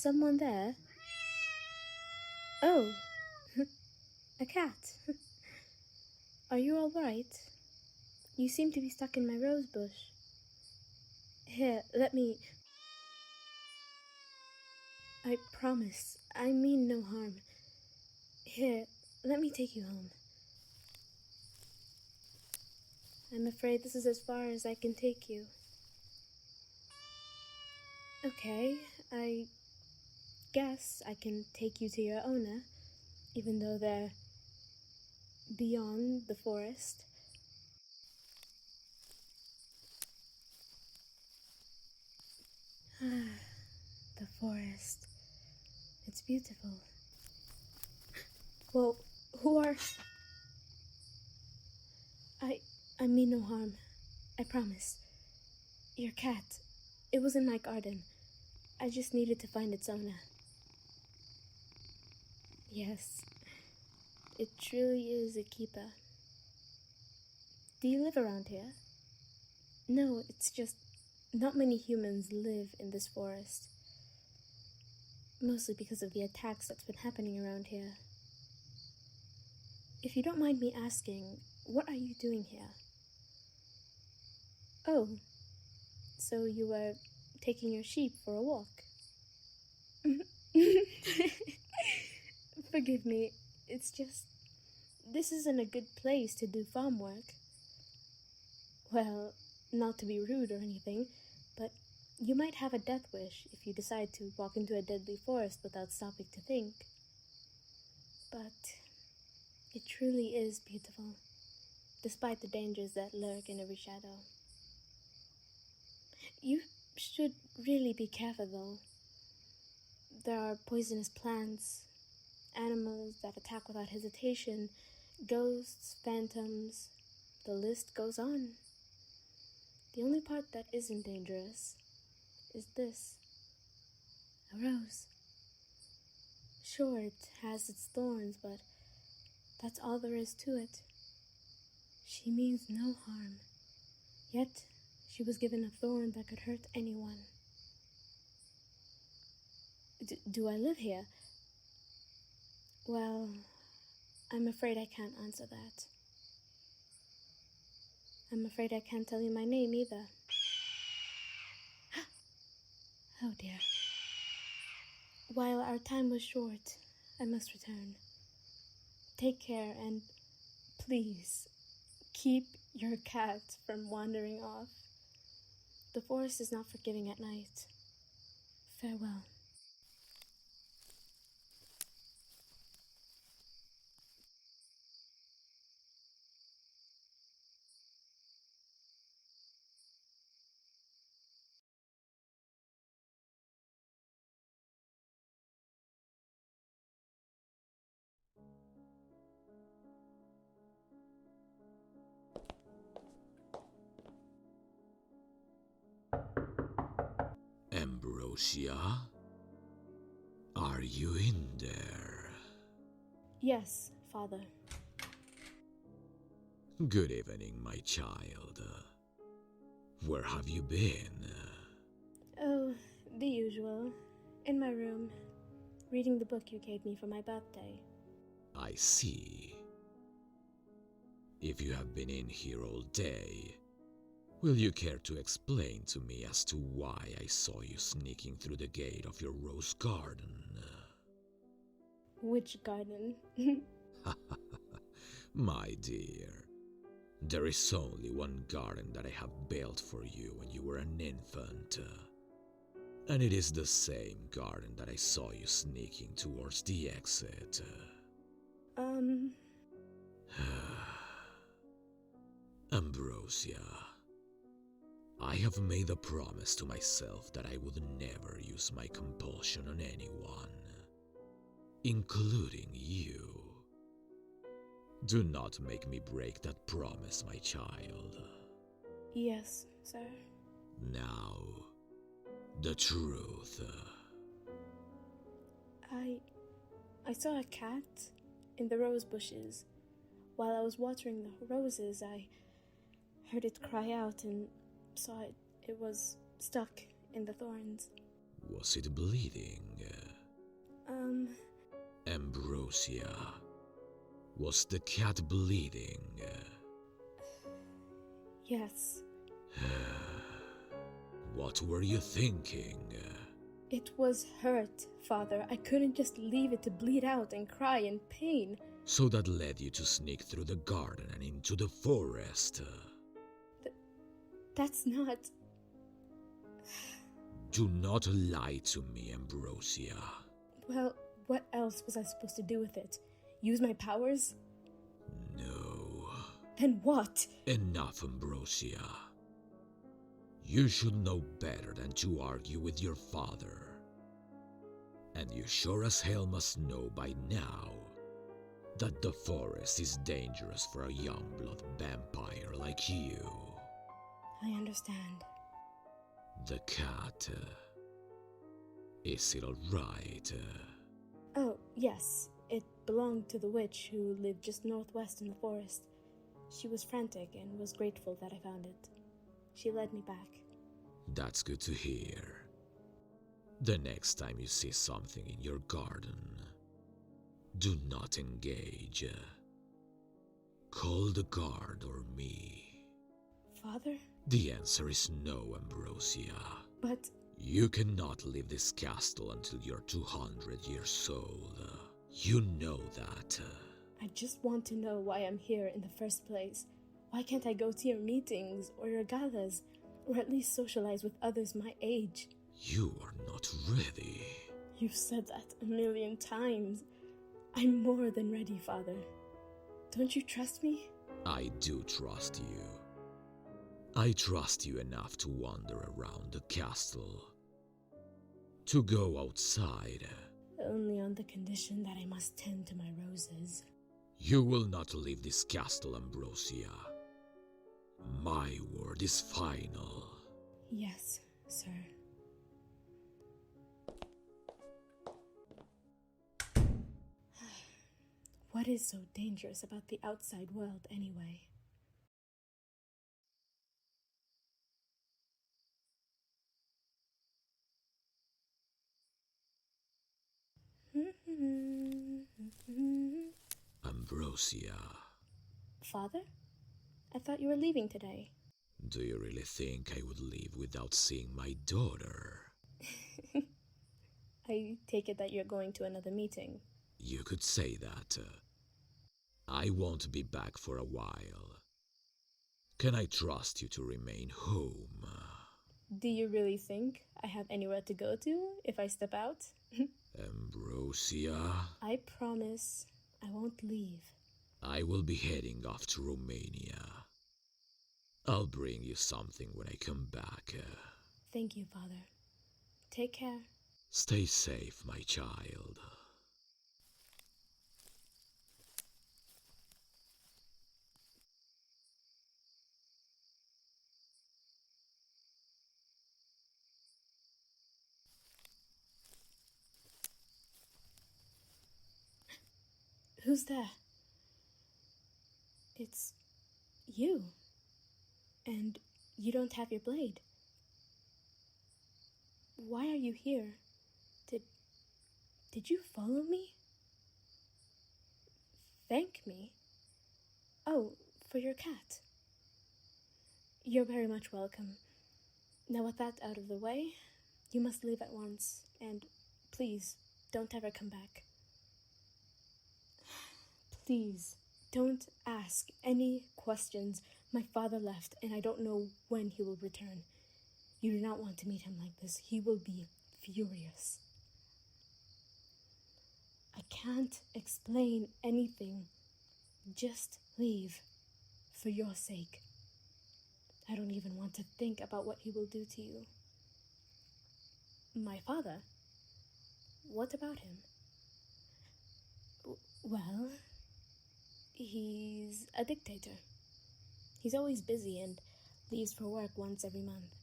someone there? Oh, a cat. Are you all right? You seem to be stuck in my rose bush. Here, let me... I promise, I mean no harm. Here, let me take you home. I'm afraid this is as far as I can take you. Okay, I guess I can take you to your owner, even though they're beyond the forest. The forest. It's beautiful. Well, who are... I mean no harm. I promise. Your cat. It was in my garden. I just needed to find its owner. Yes. It truly is a keeper. Do you live around here? No, it's just not many humans live in this forest. Mostly because of the attacks that's been happening around here. If you don't mind me asking, what are you doing here? Oh, so you were taking your sheep for a walk? Forgive me, it's just... this isn't a good place to do farm work. Well, not to be rude or anything, but you might have a death wish if you decide to walk into a deadly forest without stopping to think. But it truly is beautiful, despite the dangers that lurk in every shadow. You should really be careful, though. There are poisonous plants, animals that attack without hesitation, ghosts, phantoms, the list goes on. The only part that isn't dangerous is this. A rose. Sure, it has its thorns, but that's all there is to it. She means no harm, yet she was given a thorn that could hurt anyone. Do I live here? Well, I'm afraid I can't answer that. I'm afraid I can't tell you my name either. Oh dear. While our time was short, I must return. Take care and please keep your cat from wandering off. The forest is not forgiving at night. Farewell. Ambrosia? Are you in there? Yes, Father. Good evening, my child. Where have you been? Oh, the usual. In my room, reading the book you gave me for my birthday. I see. If you have been in here all day, will you care to explain to me as to why I saw you sneaking through the gate of your rose garden? Which garden? My dear, there is only one garden that I have built for you when you were an infant. And it is the same garden that I saw you sneaking towards the exit. Ambrosia, I have made a promise to myself that I would never use my compulsion on anyone, including you. Do not make me break that promise, my child. Yes, sir. Now, the truth. I saw a cat in the rose bushes. While I was watering the roses, I heard it cry out and saw it was stuck in the thorns. Was it bleeding? Ambrosia. Was the cat bleeding? Yes. What were you thinking? It was hurt, Father. I couldn't just leave it to bleed out and cry in pain. So that led you to sneak through the garden and into the forest. That's not... Do not lie to me, Ambrosia. Well, what else was I supposed to do with it? Use my powers? No. Then what? Enough, Ambrosia. You should know better than to argue with your father. And you sure as hell must know by now that the forest is dangerous for a young blood vampire like you. I understand. The cat. Is it alright? Oh, yes. It belonged to the witch who lived just northwest in the forest. She was frantic and was grateful that I found it. She led me back. That's good to hear. The next time you see something in your garden, do not engage. Call the guard or me. Father? The answer is no, Ambrosia. But... You cannot leave this castle until you're 200 years old. You know that. I just want to know why I'm here in the first place. Why can't I go to your meetings or your galas, or at least socialize with others my age? You are not ready. You've said that 1,000,000 times. I'm more than ready, Father. Don't you trust me? I do trust you. I trust you enough to wander around the castle. To go outside. Only on the condition that I must tend to my roses. You will not leave this castle, Ambrosia. My word is final. Yes, sir. What is so dangerous about the outside world, anyway? Ambrosia. Father? I thought you were leaving today. Do you really think I would leave without seeing my daughter? I take it that you're going to another meeting. You could say that. I won't be back for a while. Can I trust you to remain home? Do you really think I have anywhere to go to if I step out? Ambrosia? I promise I won't leave. I will be heading off to Romania. I'll bring you something when I come back. Thank you, Father. Take care. Stay safe, my child. Who's there? It's you. And you don't have your blade. Why are you here? Did you follow me? Thank me? Oh, for your cat. You're very much welcome. Now with that out of the way, you must leave at once, and please, don't ever come back. Please, don't ask any questions. My father left, and I don't know when he will return. You do not want to meet him like this. He will be furious. I can't explain anything. Just leave, for your sake. I don't even want to think about what he will do to you. My father? What about him? Well, he's a dictator. He's always busy and leaves for work once every month.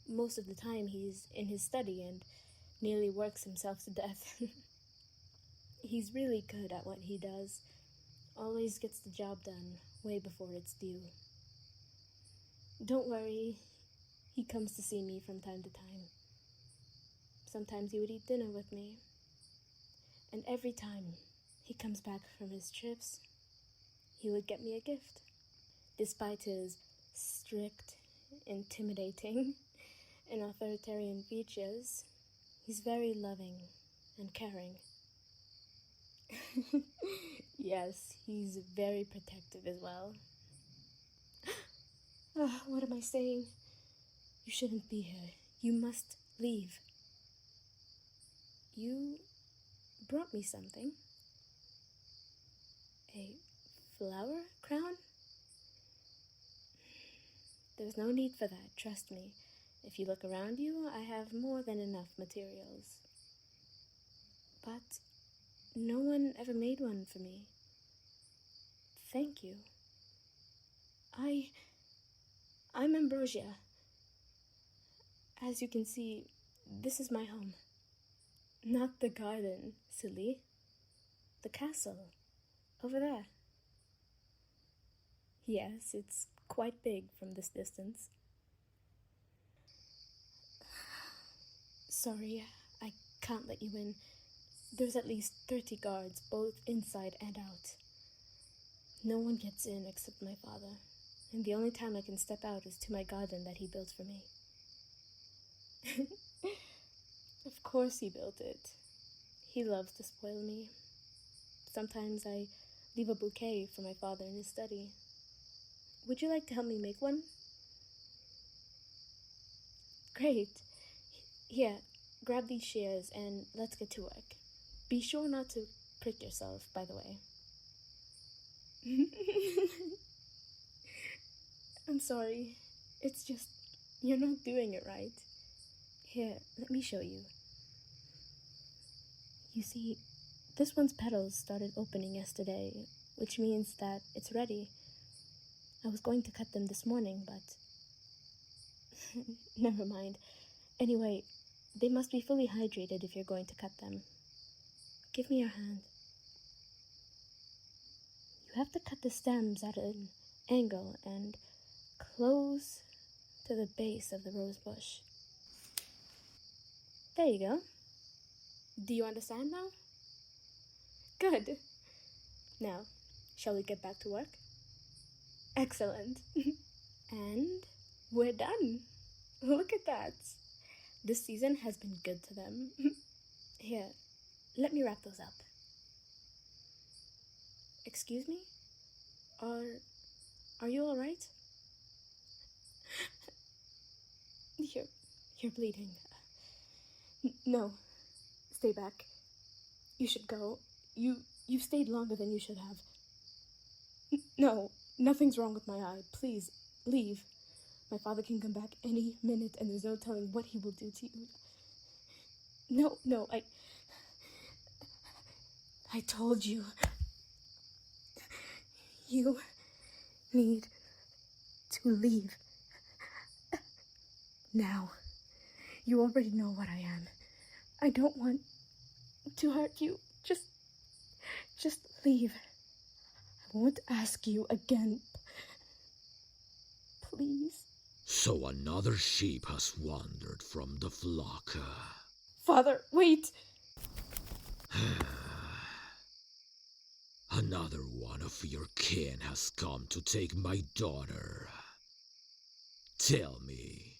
Most of the time he's in his study and nearly works himself to death. He's really good at what he does. Always gets the job done way before it's due. Don't worry, he comes to see me from time to time. Sometimes he would eat dinner with me. And every time he comes back from his trips, he would get me a gift. Despite his strict, intimidating, and authoritarian features, he's very loving and caring. Yes, he's very protective as well. What am I saying? You shouldn't be here. You must leave. You brought me something. A flower crown? There's no need for that, trust me. If you look around you, I have more than enough materials. But no one ever made one for me. Thank you. I'm Ambrosia. As you can see, this is my home. Not the garden, silly. The castle. Over there. Yes, it's quite big from this distance. Sorry, I can't let you in. There's at least 30 guards, both inside and out. No one gets in except my father, and the only time I can step out is to my garden that he built for me. Of course he built it. He loves to spoil me. Sometimes I leave a bouquet for my father in his study. Would you like to help me make one? Great. Here, grab these shears and let's get to work. Be sure not to prick yourself, by the way. I'm sorry. It's just, you're not doing it right. Here, let me show you. You see, this one's petals started opening yesterday, which means that it's ready. I was going to cut them this morning, but never mind. Anyway, they must be fully hydrated if you're going to cut them. Give me your hand. You have to cut the stems at an angle and close to the base of the rose bush. There you go. Do you understand now? Good. Now, shall we get back to work? Excellent. And we're done. Look at that. This season has been good to them. Here, let me wrap those up. Excuse me? Are you all right? You're bleeding. No, stay back. You should go. You've stayed longer than you should have. No, nothing's wrong with my eye. Please, leave. My father can come back any minute, and there's no telling what he will do to you. No, I told you. You need to leave. Now. You already know what I am. I don't want to hurt you. Just leave. I won't ask you again. Please. So another sheep has wandered from the flock. Father, wait! Another one of your kin has come to take my daughter. Tell me,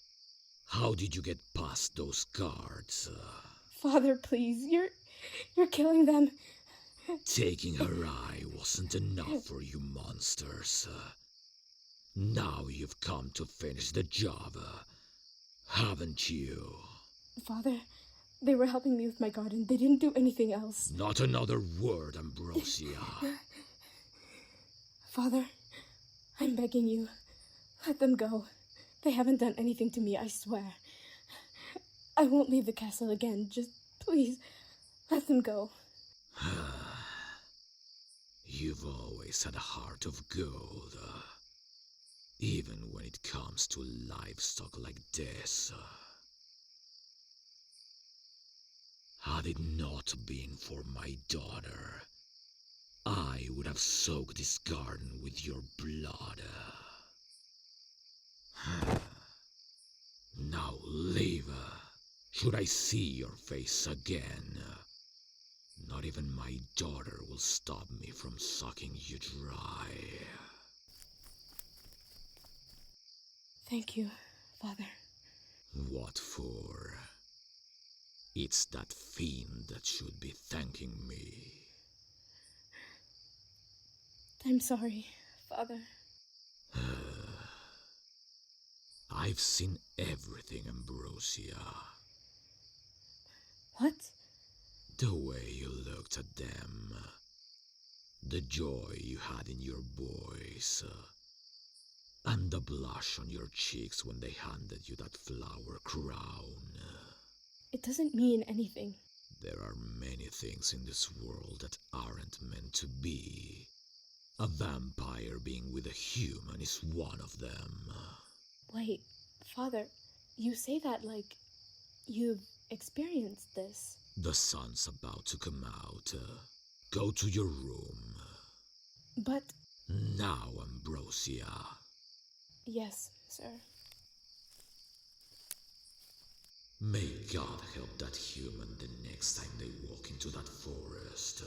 how did you get past those guards? Father, please, you're killing them. Taking her eye wasn't enough for you monsters. Now you've come to finish the job, haven't you? Father, they were helping me with my garden. They didn't do anything else. Not another word, Ambrosia. Father, I'm begging you. Let them go. They haven't done anything to me, I swear. I won't leave the castle again. Just, please, let them go. You've always had a heart of gold, even when it comes to livestock like this. Had it not been for my daughter, I would have soaked this garden with your blood. Now leave. Should I see your face again, not even my daughter will stop me from sucking you dry. Thank you, Father. What for? It's that fiend that should be thanking me. I'm sorry, Father. I've seen everything, Ambrosia. What? The way you looked at them. The joy you had in your voice. And the blush on your cheeks when they handed you that flower crown. It doesn't mean anything. There are many things in this world that aren't meant to be. A vampire being with a human is one of them. Wait, Father, you say that like you've experienced this. The sun's about to come out. Go to your room. But... Now, Ambrosia. Yes, sir. May God help that human the next time they walk into that forest.